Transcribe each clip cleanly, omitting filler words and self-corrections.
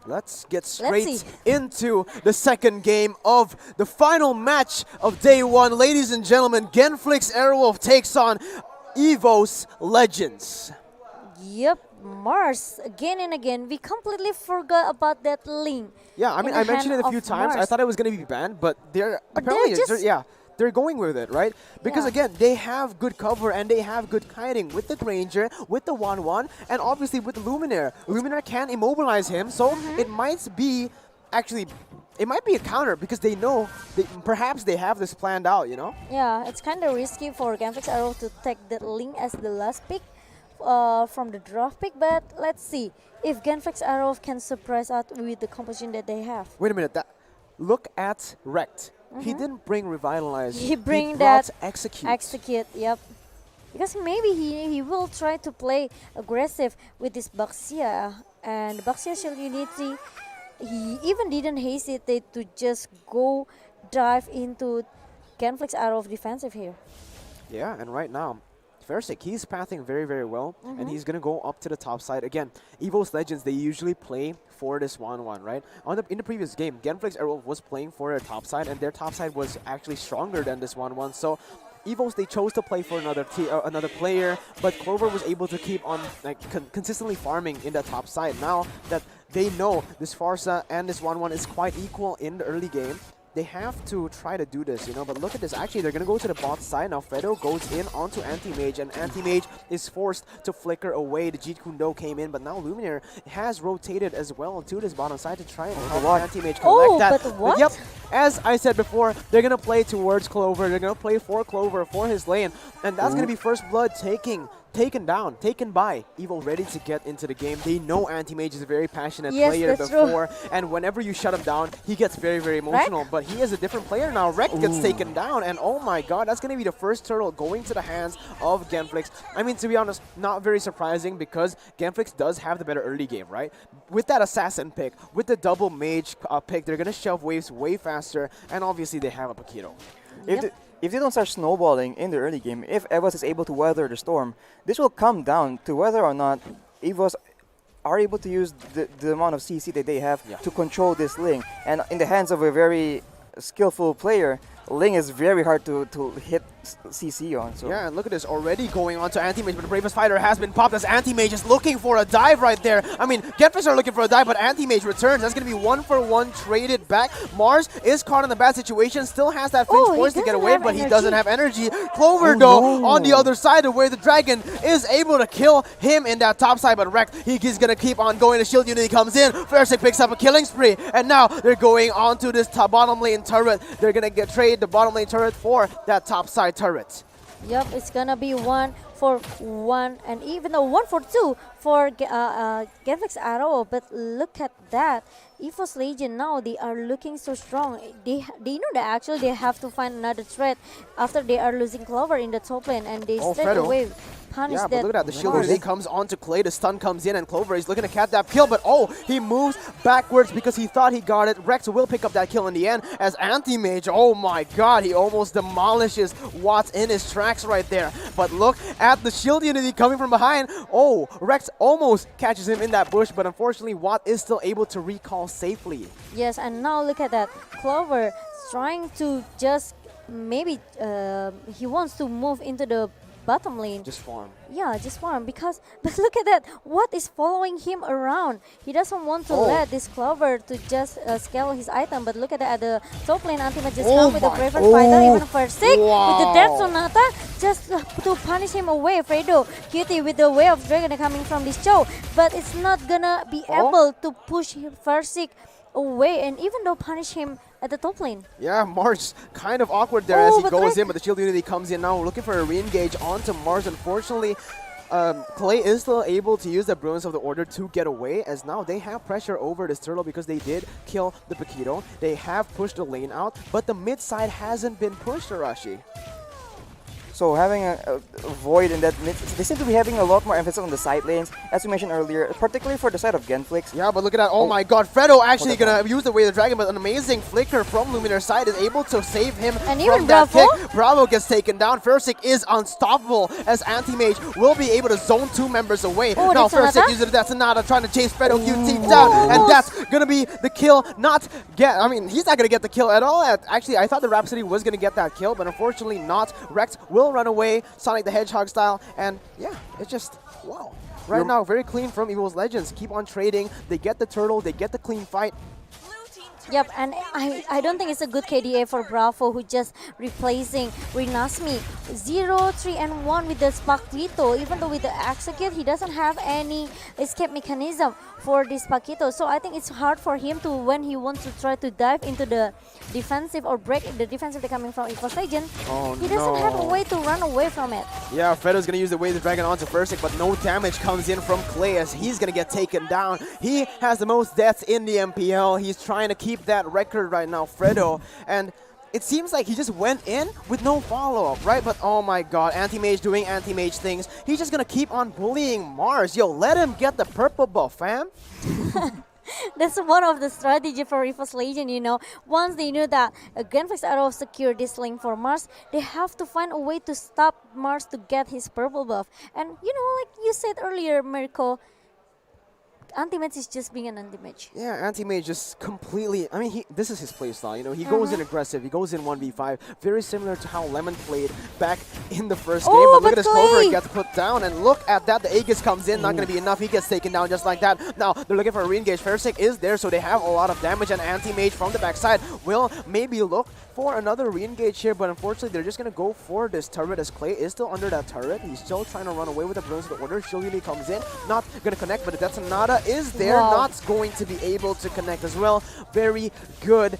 Let's get straight into the second game of the final match of day one. Ladies and gentlemen, Genflix Aerowolf takes on EVOS Legends. Yep, Mars, again and again. We completely forgot about that link. Yeah, I mean, I mentioned it a few times. I thought it was going to be banned, but they're going with it, right? Because again, they have good cover and they have good kiting with the Granger, with the 1-1, and obviously with the Luminaire. Luminaire can immobilize him, so it might be it might be a counter because they know perhaps they have this planned out, you know? Yeah, it's kind of risky for Genflix Arrow to take that link as the last pick from the draft pick, but let's see if Genflix Arrow can surprise us with the composition that they have. Wait a minute, look at Rect. He didn't bring Revitalize. He brought Execute. Execute, yep. Because maybe he will try to play aggressive with this Baxia. And Baxia Shield Unity, he even didn't hesitate to just go dive into Genflix Arrow of defensive here. Yeah, and right now, Versik, he's pathing very, very well, and he's going to go up to the top side. Again, EVOS Legends, they usually play for this 1-1, right? In the previous game, Genflix Aerowolf was playing for their top side, and their top side was actually stronger than this 1-1. So EVOS, they chose to play for another player, but Clover was able to keep on consistently farming in that top side. Now that they know this Farsa and this 1-1 is quite equal in the early game, they have to try to do this, you know, but look at this. Actually, they're going to go to the bot side. Now, Fredo goes in onto Anti-Mage, and Anti-Mage is forced to flicker away. The Jeet Kune Do came in, but now Luminaire has rotated as well to this bottom side to try and help Anti-Mage collect that. But what? Yep, as I said before, they're going to play towards Clover. They're going to play for Clover, for his lane, and that's going to be First Blood taken by Evo, ready to get into the game. They know Anti-Mage is a very passionate player before, and whenever you shut him down, he gets very, very emotional. But he is a different player now. Rek gets taken down, and oh my god, that's going to be the first turtle going to the hands of Genflix. I mean, to be honest, not very surprising because Genflix does have the better early game, right? With that assassin pick, with the double mage pick, they're going to shove waves way faster, and obviously they have a Paquito. If they don't start snowballing in the early game, if EVOS is able to weather the storm, this will come down to whether or not EVOS are able to use the amount of CC that they have to control this Ling. And in the hands of a very skillful player, Ling is very hard to hit CC on. So. Yeah, and look at this, already going on to Anti-Mage, but the Bravest Fighter has been popped as Anti-Mage is looking for a dive right there. I mean, Genflix are looking for a dive, but Anti-Mage returns. That's going to be 1-for-1 traded back. Mars is caught in a bad situation, still has that Finch poise to get away, but he doesn't have energy. Clover, though, on the other side of where the Dragon is able to kill him in that top side, but Rekt, he's going to keep on going. The Shield Unity comes in, Versik picks up a killing spree, and now they're going on to this bottom lane turret. They're going to trade the bottom lane turret for that top side turret. Yep, it's gonna be 1-for-1 and even a 1-for-2 for Genflix Arrow. But look at that, EVOS Legion now, they are looking so strong. They know that actually they have to find another threat after they are losing Clover in the top lane, and they straight away punish that. But look at that, the shield Unity comes on to Clay, the stun comes in, and Clover is looking to catch that kill, but he moves backwards because he thought he got it. Rex will pick up that kill in the end as Anti-Mage, oh my god, he almost demolishes Watts in his tracks right there. But look at the shield Unity coming from behind. Rex almost catches him in that bush, but unfortunately Watt is still able to recall safely. Yes, and now look at that, Clover trying to just maybe he wants to move into the bottom lane. Just farm. Yeah, just farm because, but look at that, Watt is following him around. He doesn't want to let this Clover to just scale his item, but look at that, at the top lane, Anti-Mage just come with the Braver Fighter, even Versik with the Death Sonata just to punish him away. Fredo, Cutie with the Way of Dragon coming from this show, but it's not gonna be able to push Versik away and even though punish him at the top lane. Yeah, Mars kind of awkward there as he goes in, but the Shield Unity comes in now looking for a re-engage onto Mars. Unfortunately, Clay is still able to use the Brilliance of the Order to get away, as now they have pressure over this turtle because they did kill the Paquito. They have pushed the lane out, but the mid side hasn't been pushed, Arashi. So having a void in that mid, they seem to be having a lot more emphasis on the side lanes, as we mentioned earlier, particularly for the side of Genflix. Yeah, but look at that. Oh my god, Fredo actually gonna use the Way of the Dragon, but an amazing flicker from Luminar's side is able to save him And from even that Bravo. kick. Bravo gets taken down. Fursic is unstoppable as Anti-Mage will be able to zone 2 members away. Oh, Now that's Fursic uses the Sonata trying to chase Fredo QT down, and that's gonna be the kill. I mean, he's not gonna get the kill at all. Actually, I thought the Rhapsody was gonna get that kill, but unfortunately not. Rex will run away, Sonic the Hedgehog style, and yeah, it's just, wow. Right now, very clean from EVOS Legends. Keep on trading. They get the turtle, they get the clean fight. Yep, and I don't think it's a good KDA for Bravo, who just replacing Rinasmi. 0, 3, and 1 with the Spakito. Even though with the Execute, he doesn't have any escape mechanism for this Spakito. So I think it's hard for him to, when he wants to try to dive into the defensive or break the defensive they're coming from EVOS Legend, he doesn't have a way to run away from it. Yeah, Fredo's gonna use the Way of the Dragon onto Fursic, but no damage comes in from Clay as he's gonna get taken down. He has the most deaths in the MPL. He's trying to keep that record right now, Fredo, and it seems like he just went in with no follow-up, right? But oh my god, Anti-Mage doing Anti-Mage things. He's just gonna keep on bullying Mars. Yo, let him get the purple buff, fam. That's one of the strategy for EVOS Legend, you know. Once they knew that Genflix Aerowolf secure this lane for Mars, they have to find a way to stop Mars to get his purple buff. And you know, like you said earlier, Mirko, Anti-Mage is just being an Anti-Mage. Yeah, Anti-Mage just completely, I mean, this is his playstyle, you know, he goes in aggressive, he goes in 1v5, very similar to how Lemon played back in the first game, but look at his Clover, he gets put down, and look at that, the Aegis comes in, not going to be enough, he gets taken down just like that. Now, they're looking for a re-engage, Fursic is there, so they have a lot of damage, and Anti-Mage from the backside will maybe look for another re-engage here, but unfortunately, they're just going to go for this turret, as Clay is still under that turret, he's still trying to run away with the Brilliance of the Order, Shield Unity comes in, not going to connect, but the Death Sonata is there, not going to be able to connect as well. Very good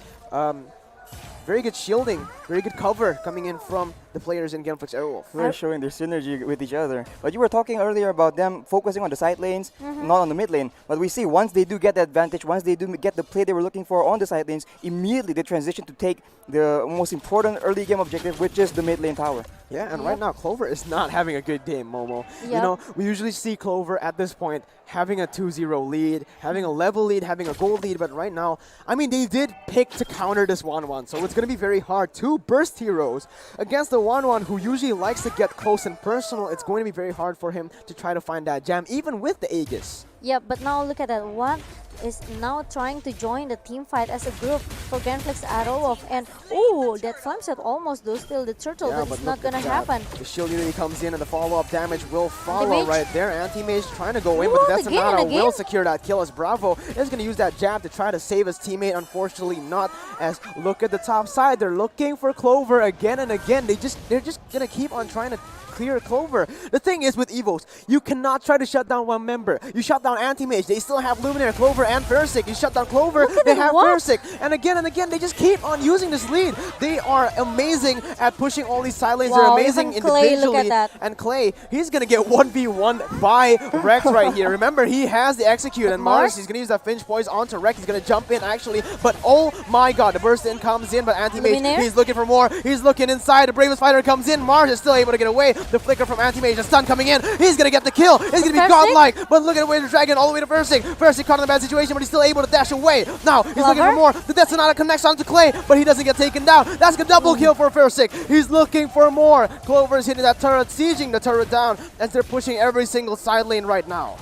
shielding, very good cover coming in from the players in Genflix Aerowolf. They're showing their synergy with each other. But you were talking earlier about them focusing on the side lanes, not on the mid lane. But we see once they do get the advantage, once they do get the play they were looking for on the side lanes, immediately they transition to take the most important early game objective, which is the mid lane tower. Yeah, and right now Clover is not having a good game, Momo. You know, we usually see Clover at this point having a 2-0 lead, having a level lead, having a gold lead, but right now, I mean, they did pick to counter this 1-1, so it's going to be very hard. 2 burst heroes against the 1-1 who usually likes to get close and personal. It's going to be very hard for him to try to find that jam, even with the Aegis. Yeah, but now look at that. One is now trying to join the team fight as a group for Genflix Aerowolf. And oh, that flame set almost does steal the turtle, but it's not gonna happen. The Shield Unity comes in and the follow-up damage will follow right there. Anti-Mage trying to go in, but that's Sonata will secure that kill as Bravo is gonna use that jab to try to save his teammate. Unfortunately not, as look at the top side. They're looking for Clover again and again. They're just gonna keep on trying to clear Clover. The thing is with EVOS, you cannot try to shut down one member. You shut down Anti-Mage, they still have Luminaire, Clover, and Fursic. You shut down Clover, they have Fursic. And again, they just keep on using this lead. They are amazing at pushing all these side lanes. They're amazing individually. And Clay, he's going to get 1v1 by Rex right here. Remember, he has the execute, and Mars, he's going to use that Finch Poise onto Rex. He's going to jump in, actually. But oh my god, the burst in comes in, but Anti-Mage, he's looking for more. He's looking inside. The Bravest Fighter comes in. Mars is still able to get away. The flicker from Anti-Mage, the stun coming in. He's going to get the kill. He's going to be godlike. But look at the way the Dragon all the way to Fursic. Fursic caught in a bad situation, but he's still able to dash away. Now, he's looking for more. The Death Sonata connects onto Clay, but he doesn't get taken down. That's a double kill for Fursic. He's looking for more. Clover is hitting that turret, sieging the turret down, as they're pushing every single side lane right now.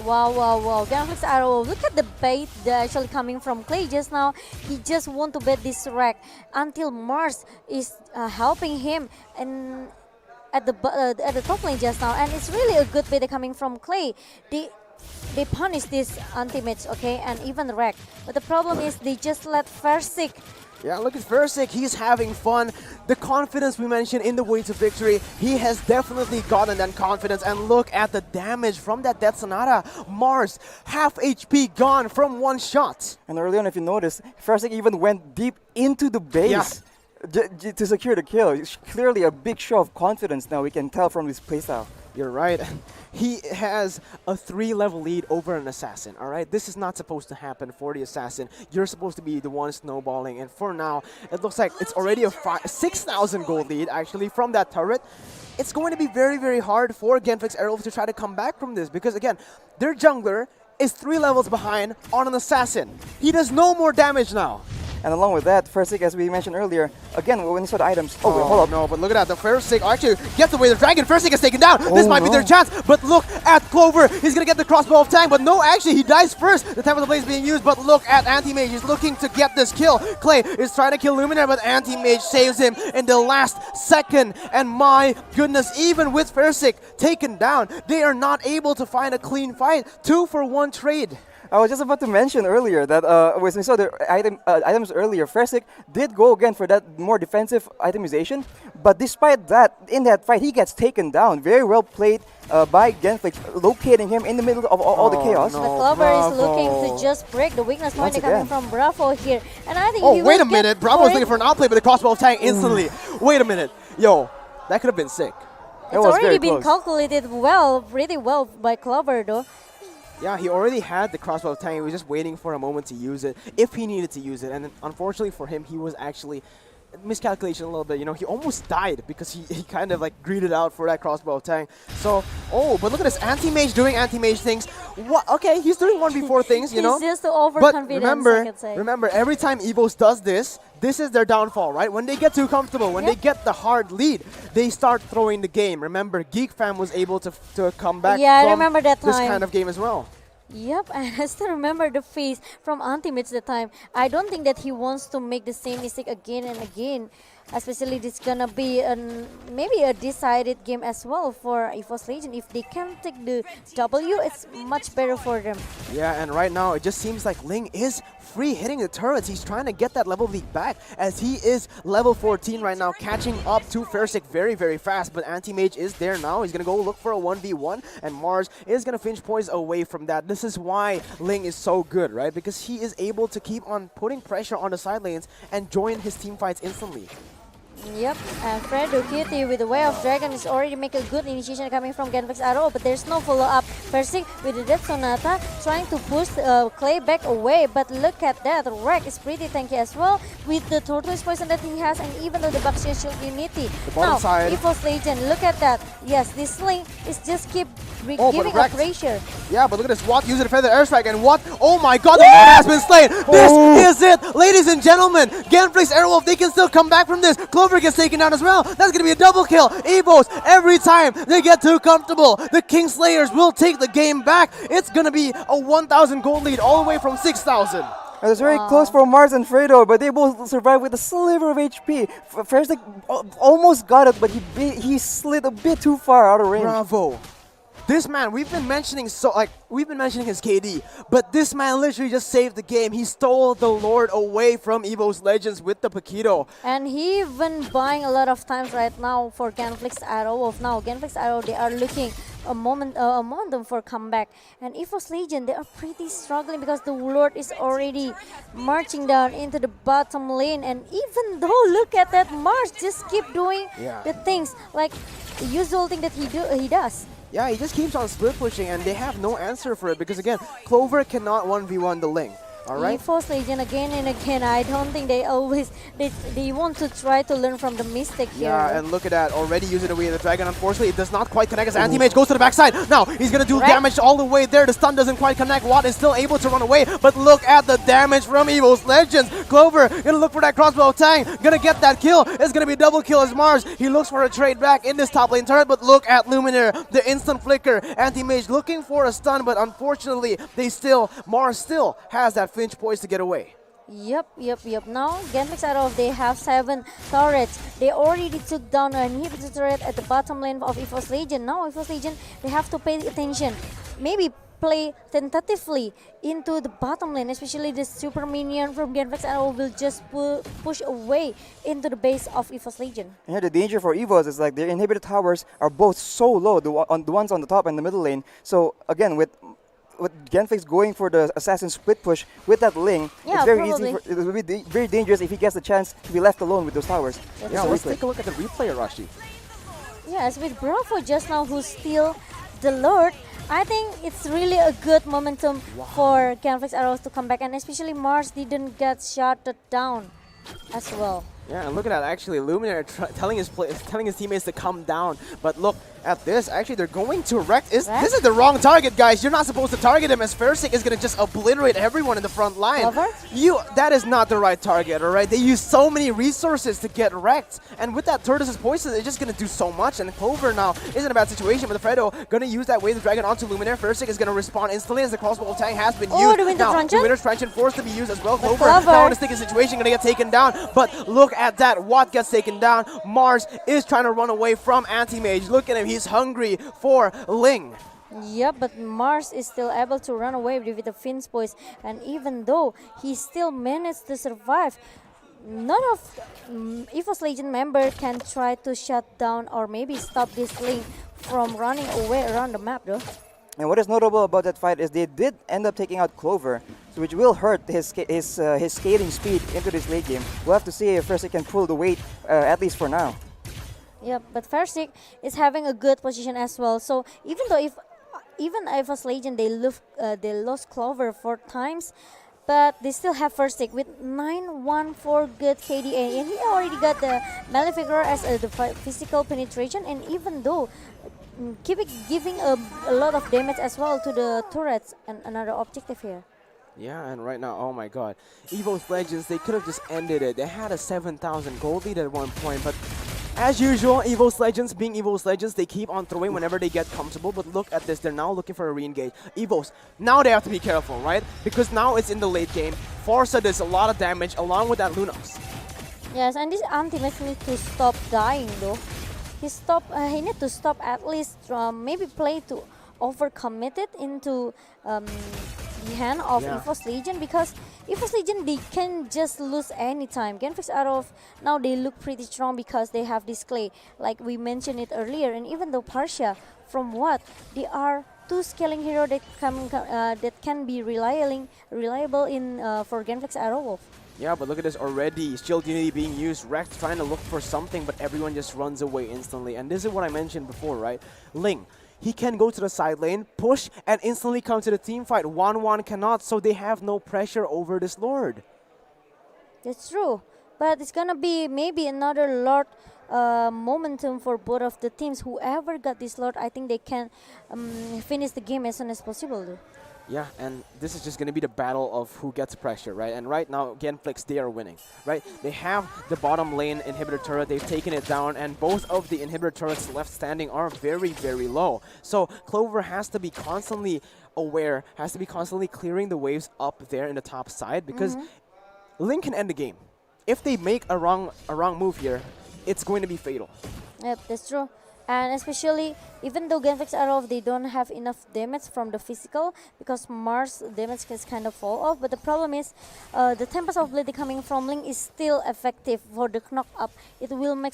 Wow, wow, wow. Genflix Arrow, look at the bait actually coming from Clay just now. He just want to bait this wreck until Mars is helping him and at the top lane just now. And it's really a good bait coming from Clay. They punish this Anti-Mage, okay, and even Wreck. But the problem is they just let Fursic. Yeah, look at Fursic. He's having fun. The confidence we mentioned in the way to victory, he has definitely gotten that confidence. And look at the damage from that Death Sonata. Mars, half HP gone from one shot. And early on, if you notice, Fursic even went deep into the base to secure the kill. It's clearly a big show of confidence now, we can tell from this playstyle. You're right. he has a 3-level lead over an assassin, all right? This is not supposed to happen for the assassin. You're supposed to be the one snowballing, and for now, it looks like it's already a 6,000 gold lead, actually, from that turret. It's going to be very, very hard for Genflix Aerowolf to try to come back from this because, again, their jungler is 3 levels behind on an assassin. He does no more damage now. And along with that, Firstick, as we mentioned earlier, again, when you saw the items... Oh, wait, hold up. No, but look at that. The Firstick actually gets away the dragon. Firstick is taken down. This might be their chance. But look at Clover. He's going to get the crossbow of Tang. But no, actually, he dies first. The Temple of the Blade is being used. But look at Anti-Mage. He's looking to get this kill. Clay is trying to kill Luminaire, but Anti-Mage saves him in the last second. And my goodness, even with Firstick taken down, they are not able to find a clean fight. 2-for-1 trade. I was just about to mention earlier that when we saw the items earlier, Firstick did go again for that more defensive itemization. But despite that, in that fight, he gets taken down. Very well played by Genflix, locating him in the middle of all the chaos. The Clover is looking to just break the weakness point coming from Bravo here. And I think oh, wait a minute. Bravo is looking for an outplay, but the crossbow of Tang instantly. Wait a minute. Yo, that could have been sick. It's already been calculated well, pretty well by Clover though. Yeah, he already had the crossbow of Tang. He was just waiting for a moment to use it, if he needed to use it. And unfortunately for him, he was actually miscalculation a little bit. You know, he almost died because he kind of like greeted out for that crossbow of Tang. So, but look at this Anti-Mage doing Anti-Mage things. What? Okay, he's doing 1v4 things, you know. He's just overconfident, but I could say. remember, every time EVOS does this, this is their downfall, right? When they get too comfortable, when they get the hard lead, they start throwing the game. Remember, Geek Fam was able to come back I from remember that this time. kind of game as well. Yep, and I still remember the face from Anti-Mage that time. I don't think that he wants to make the same mistake again and again. Especially this gonna be maybe a decided game as well for EVOS Legion. If they can take the W, it's much better for them. Yeah, and right now it just seems like Ling is free hitting the turrets. He's trying to get that level lead back as he is level 14 right now, catching up to Firstick very, very fast. But Anti-Mage is there now. He's going to go look for a 1v1, and Mars is going to finish points away from that. This is why Ling is so good, right? Because he is able to keep on putting pressure on the side lanes and join his team fights instantly. Yep, and Fredo Cutie with the Way of Dragon is already making a good initiation coming from Genflix Arrow, but there's no follow-up. Firstick with the Death Sonata trying to push Clay back away, but look at that, Wreck is pretty tanky as well with the Tortoise Poison that he has, and even though the Baxian Shield Unity. Now, EVOS Legion, look at that. Yes, this Ling is just keep giving up pressure. Yeah, but look at this, Watt using the Feather Airstrike, and Watt, oh my god, the man has been slain! This is it, ladies and gentlemen! Genflix Aerowolf, they can still come back from this. Clover gets taken down as well. That's going to be a double kill. EVOS, every time they get too comfortable, the Kingslayers will take the game back. It's going to be a 1,000 gold lead all the way from 6,000. It was very close for Mars and Fredo, but they both survived with a sliver of HP. Firstick almost got it, but he slid a bit too far out of range. Bravo. This man, we've been mentioning his KD, but this man literally just saved the game. He stole the Lord away from EVOS Legends with the Paquito. And he been buying a lot of times right now for Genflix Aerowolf. Now Genflix Arrow, they are looking a momentum for comeback. And EVOS Legion, they are pretty struggling because the Lord is already marching down into the bottom lane. And even though, look at that, Mars just keep doing the things like the usual thing that he does. Yeah, he just keeps on split pushing, and they have no answer for it because, again, Clover cannot 1v1 the Ling. Alright. EVOS Legion again and again. I don't think they always they want to try to learn from the mistake here. Yeah, and look at that, already using away the dragon. Unfortunately, it does not quite connect as Anti-Mage goes to the backside. Now he's gonna do damage all the way there. The stun doesn't quite connect. Watt is still able to run away, but look at the damage from EVOS Legends. Clover gonna look for that crossbow of Tang, gonna get that kill. It's gonna be a double kill as Mars. He looks for a trade back in this top lane turret, but look at Luminaire, the instant flicker. Anti-Mage looking for a stun, but unfortunately, Mars still has that flinch poise to get away. Yep. Now, Genflix Arrow, they have 7 turrets. They already took down an inhibitor turret at the bottom lane of EVOS Legion. Now, EVOS Legion, they have to pay attention. Maybe play tentatively into the bottom lane, especially the super minion from Genflix Arrow will just push away into the base of EVOS Legion. And here the danger for EVOS is like their inhibitor towers are both so low, the ones on the top and the middle lane. So again, with Genflix going for the assassin split push with that Ling, it's very easy. It will be very dangerous if he gets the chance to be left alone with those towers. Yeah, let's take a look at the replay, Rashi. Yes, with Bravo just now who steal the Lord, I think it's really a good momentum for Genflix Aerowolf to come back, and especially Mars didn't get shot down as well. Yeah, and look at that. Actually, Luminaire telling his teammates to come down. But look at this. Actually, they're going to Rect. This is the wrong target, guys. You're not supposed to target him, as Fersic is going to just obliterate everyone in the front line. That is not the right target, all right? They use so many resources to get wrecked. And with that Turtles' poison, they're just going to do so much. And Clover now is in a bad situation, but Fredo going to use that Wave of Dragon onto Luminaire. Fersic is going to respond instantly as the crossbow tank has been used. The Winter's Truncheon forced to be used as well. Clover now in a sticky situation, going to get taken down. But look at that. Watt gets taken down. Mars is trying to run away from Anti-Mage. Look at him. He's hungry for Ling. Yeah, but Mars is still able to run away with the Finn's boys, and even though he still managed to survive, none of EVOS Legend member can try to shut down or maybe stop this Ling from running away around the map though. And what is notable about that fight is they did end up taking out Clover, so which will hurt his skating speed into this late game. We'll have to see if Fersic can pull the weight, at least for now. Yeah, but Fersic is having a good position as well. So even though even EVOS Legend they lost Clover 4 times, but they still have Fersic with 914 good KDA, and he already got the Maleficar as the physical penetration, and even though giving a lot of damage as well to the turrets, and another objective here. Yeah, and right now, oh my god. EVOS Legends, they could have just ended it. They had a 7,000 gold lead at one point, but as usual, EVOS Legends being EVOS Legends, they keep on throwing whenever they get comfortable, but look at this, they're now looking for a re-engage. EVOS, now they have to be careful, right? Because now it's in the late game. Forza does a lot of damage along with that Lunox. Yes, and this Anti-Mage needs to stop dying though. He need to stop at least maybe play to overcommitted into the hand of EVOS Legion, because EVOS Legion, they can just lose anytime. Genflix Aerowolf, now they look pretty strong because they have this clay, like we mentioned it earlier, and even though Partia, from what, they are 2 scaling hero that can be reliable in for Genflix Aerowolf. Yeah, but look at this already. Shield Unity being used. Rex trying to look for something, but everyone just runs away instantly. And this is what I mentioned before, right? Ling, he can go to the side lane, push, and instantly come to the team fight. 1-1 cannot, so they have no pressure over this Lord. That's true. But it's gonna be maybe another Lord momentum for both of the teams. Whoever got this Lord, I think they can finish the game as soon as possible though. Yeah, and this is just going to be the battle of who gets pressure, right? And right now, Genflix, they are winning, right? They have the bottom lane inhibitor turret. They've taken it down, and both of the inhibitor turrets left standing are very, very low. So Clover has to be constantly aware, has to be constantly clearing the waves up there in the top side, because Link can end the game. If they make a wrong move here, it's going to be fatal. Yep, that's true. And especially, even though Genflix Aerowolf, they don't have enough damage from the physical, because Mars damage can kind of fall off. But the problem is, the Tempest of Blade coming from Link is still effective for the knock up. It will make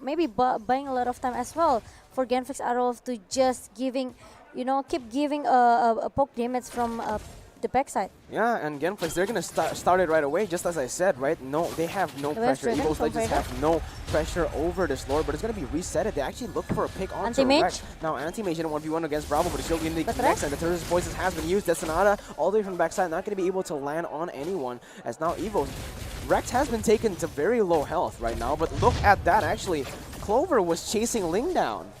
maybe buying a lot of time as well for Genflix Aerowolf to just keep giving a poke damage from the backside. Yeah, and Genflix, they're going to start it right away, just as I said, right? No, they have no pressure. EVOS Legends have no pressure over this Lord, but it's going to be resetted. They actually look for a pick onto Rex. Now, Anti-Mage in a 1v1 against Bravo, but the Shield Unity connects, and the Turtle's Poison has been used. Destinata all the way from the backside, not going to be able to land on anyone, as now EVOS. Rex has been taken to very low health right now, but look at that, actually. Clover was chasing Ling down.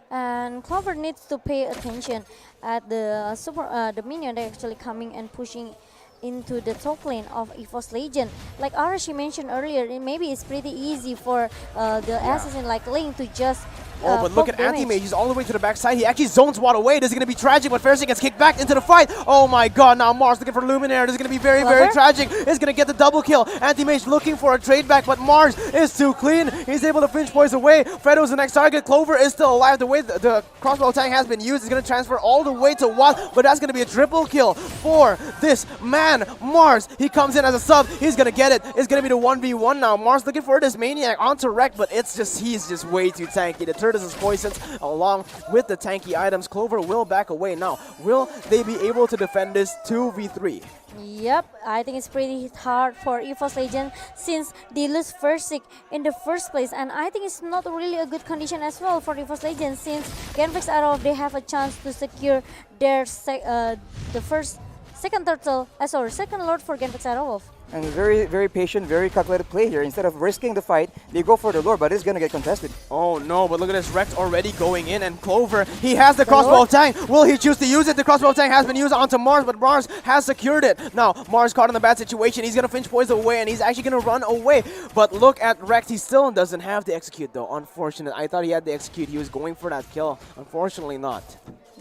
And Clover needs to pay attention at the minion that actually coming and pushing into the top lane of EVOS Legend. Like Arashi mentioned earlier, maybe it's pretty easy for the assassin like Ling to just but look at Anti-Mage, he's all the way to the backside. He actually zones Watt away. This is going to be tragic, but Fersic gets kicked back into the fight. Oh my god, now Mars looking for Luminaire. This is going to be very, very tragic. He's going to get the double kill. Anti-Mage looking for a trade back, but Mars is too clean. He's able to finish poise away. Fredo's the next target. Clover is still alive. The way the crossbow tank has been used is going to transfer all the way to Watt, but that's going to be a triple kill for this man, Mars. He comes in as a sub. He's going to get it. It's going to be the 1v1 now. Mars looking for this Maniac onto Wreck, but he's just way too tanky. The Turtles is poisoned along with the tanky items. Clover will back away now. Will they be able to defend this 2v3? Yep, I think it's pretty hard for EVOS Legend since they lose first seed in the first place, and I think it's not really a good condition as well for EVOS Legend since Genflix Aerowolf they have a chance to secure their second Lord for Genflix Aerowolf. And very, very patient, very calculated play here. Instead of risking the fight, they go for the lore, but it's gonna get contested. Oh no, but look at this, Rex already going in, and Clover, he has the crossbow of Tang. Will he choose to use it? The crossbow of Tang has been used onto Mars, but Mars has secured it. Now, Mars caught in a bad situation. He's gonna finch poison away, and he's actually gonna run away. But look at Rex, he still doesn't have the execute though. Unfortunate. I thought he had the execute. He was going for that kill. Unfortunately not.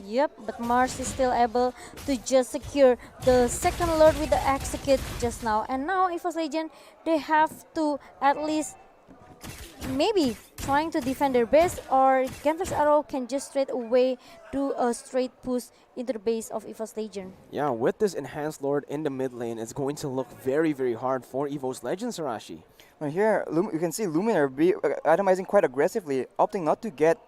Yep, but Mars is still able to just secure the second Lord with the execute just now. And now EVOS Legend, they have to at least maybe trying to defend their base, or Genflix Arrow can just straight away do a straight push into the base of EVOS Legend. Yeah, with this enhanced Lord in the mid lane, it's going to look very, very hard for EVOS Legend, Sarashi. Well, here you can see Luminar itemizing quite aggressively, opting not to get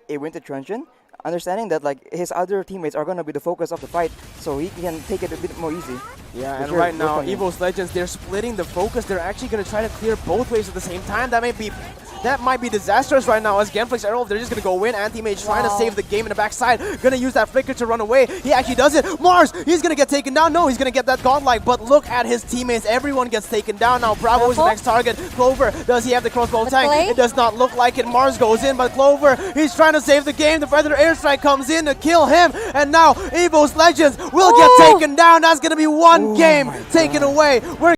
a Winter Truncheon, understanding that like his other teammates are gonna be the focus of the fight, so he can take it a bit more easy. Yeah, and right now EVOS Legends, they're splitting the focus. They're actually gonna try to clear both waves at the same time. That might be disastrous right now as Genflix Aerowolf, they're just gonna go in. Anti-Mage trying to save the game in the backside. Gonna use that flicker to run away. He actually does it. Mars, he's gonna get taken down. No, he's gonna get that godlike, but look at his teammates. Everyone gets taken down now. Bravo is the next target. Clover, does he have the crossbow tank? It does not look like it. Mars goes in, but Clover, he's trying to save the game. The Predator airstrike comes in to kill him, and now EVOS Legends will get taken down. That's gonna be one game taken away. We're